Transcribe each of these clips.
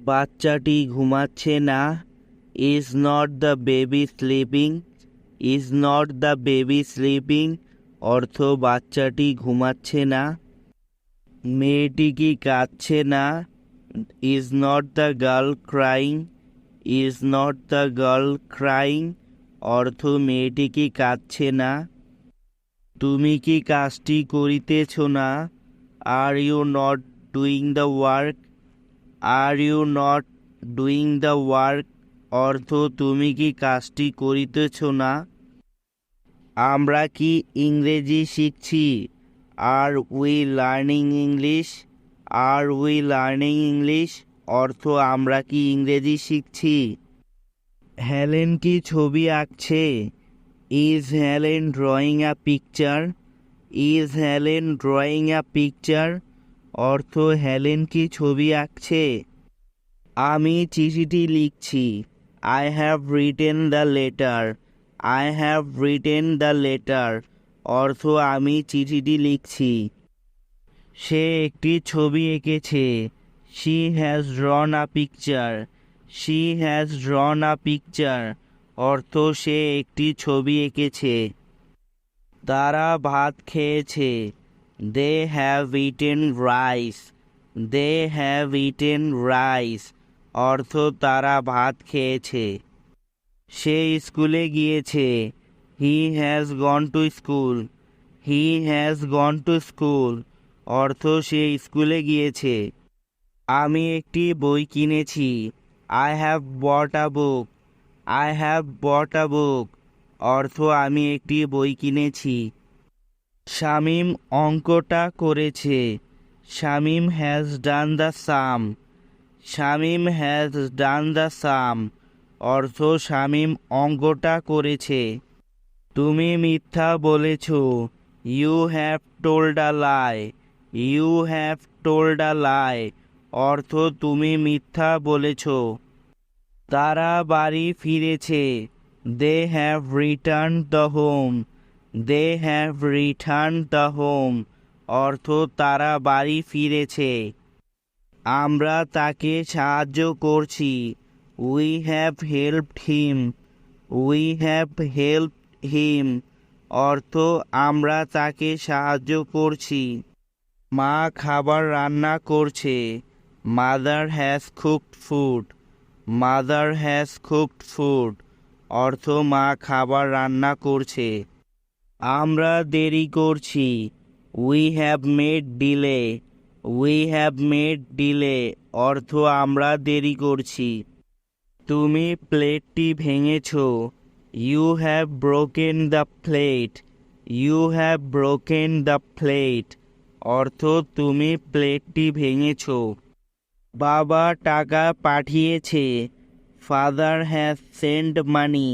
বাচ্চাটি ঘুমাচ্ছে না। Is not the baby sleeping. Is not the baby sleeping অর্থ বাচ্চাটি ঘুমাচ্ছে না। মেয়েটি কি কাঁদছে না। Is not the girl crying. Is not the girl crying অর্থ মেয়েটি কি কাঁদছে না। তুমি কি কাজটি করিতেছ না। Are you not doing the work. Are you not doing the work অর্থ তুমি কি কাজটি করিতেছ না। আমরা কি ইংরেজি শিখছি। Are we learning English. Are we learning English অর্থ আমরা কি ইংরেজি শিখছি। হেলেন কি ছবি আঁকছে। Is Helen drawing a picture. Is Helen drawing a picture অর্থ হেলেন কি ছবি আঁকছে। আমি চিঠিটি লিখছি। I have written the letter. I have written the letter অর্থ আমি চিঠিটি লিখছি। সে একটি ছবি এঁকেছে। She has drawn a picture. She has drawn a picture অর্থ সে একটি ছবি এঁকেছে। তারা ভাত খেয়েছে। They have eaten rice. They have eaten rice অর্থ তারা ভাত খেয়েছে। সে স্কুলে গিয়েছে। He has gone to school. He has gone to school অর্থ সে স্কুলে গিয়েছে। আমি একটি বই কিনেছি। I have bought a book. I have bought a book অর্থ আমি একটি বই কিনেছি। শামীম অঙ্কটা করেছে। Shamim has done the sum. Shamim has done the sum অর্থ শামীম অঙ্কটা করেছে। তুমি মিথ্যা বলেছ। You have told a lie. You have told a lie অর্থ তুমি মিথ্যা বলেছ। তারা বাড়ি ফিরেছে। They have return the home. They have return the home অর্থ তারা বাড়ি ফিরেছে। আমরা তাকে সাহায্য করছি। We have helped him. We have helped him অর্থ আমরা তাকে সাহায্য করছি। মা খাবার রান্না করছে। Mother has cooked food. Mother has cooked food অর্থ মা খাবার রান্না করছে। আমরা দেরি করছি। We have made delay. We have made delay অর্থ আমরা দেরি করছি। তুমি প্লেটটি ভেঙেছ। You have broken the plate. You have broken the plate অর্থ তুমি প্লেটটি ভেঙেছ। বাবা টাকা পাঠিয়েছে। Father has send money.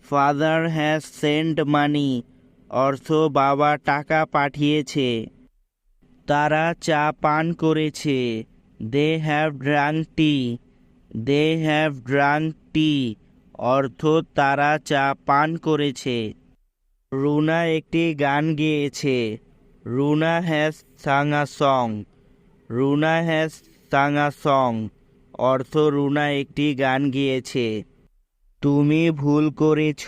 Father has send money অর্থ বাবা টাকা পাঠিয়েছে। তারা চা পান করেছে। They have drunk tea. They have drunk tea অর্থ তারা চা পান করেছে। রুনা একটি গান গেয়েছে। Runa has sung a song. Runa has sung a song অর্থ রুনা একটি গান গেয়েছে। তুমি ভুল করেছ।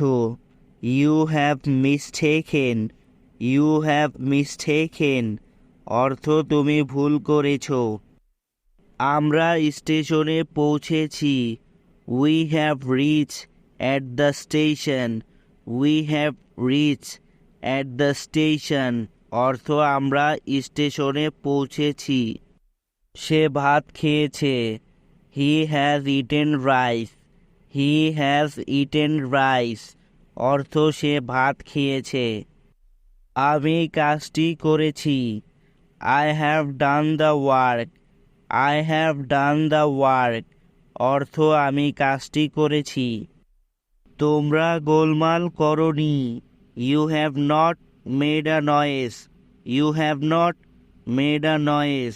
You have mistaken. You have mistaken অর্থ তুমি ভুল করেছ। আমরা স্টেশনে পৌঁছেছি। We have reach at the station. We have reach at the station অর্থ আমরা স্টেশনে পৌঁছেছি। সে ভাত খেয়েছে। He has eaten rice. He has eaten rice অর্থ সে ভাত খেয়েছে। আমি কাজটি করেছি। I have done the work. I have done the work অর্থ আমি কাজটি করেছি। তোমরা গোলমাল করনি। You have not made a noise. You have not made a noise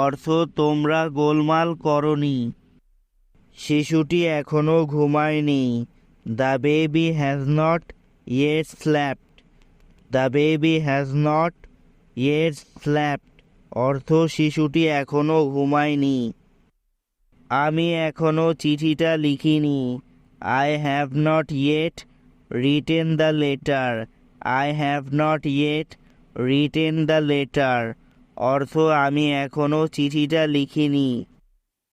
অর্থ তোমরা গোলমাল করনি। শিশুটি এখনো ঘুমায়নি। The baby has not yet slapped. The baby has not yet slapped অর্থ শিশুটি এখনো ঘুমায়নি। আমি এখনো চিঠিটা লিখিনি। I have not yet written the letter. I have not yet written the letter অর্থ আমি এখনো চিঠিটা লিখিনি।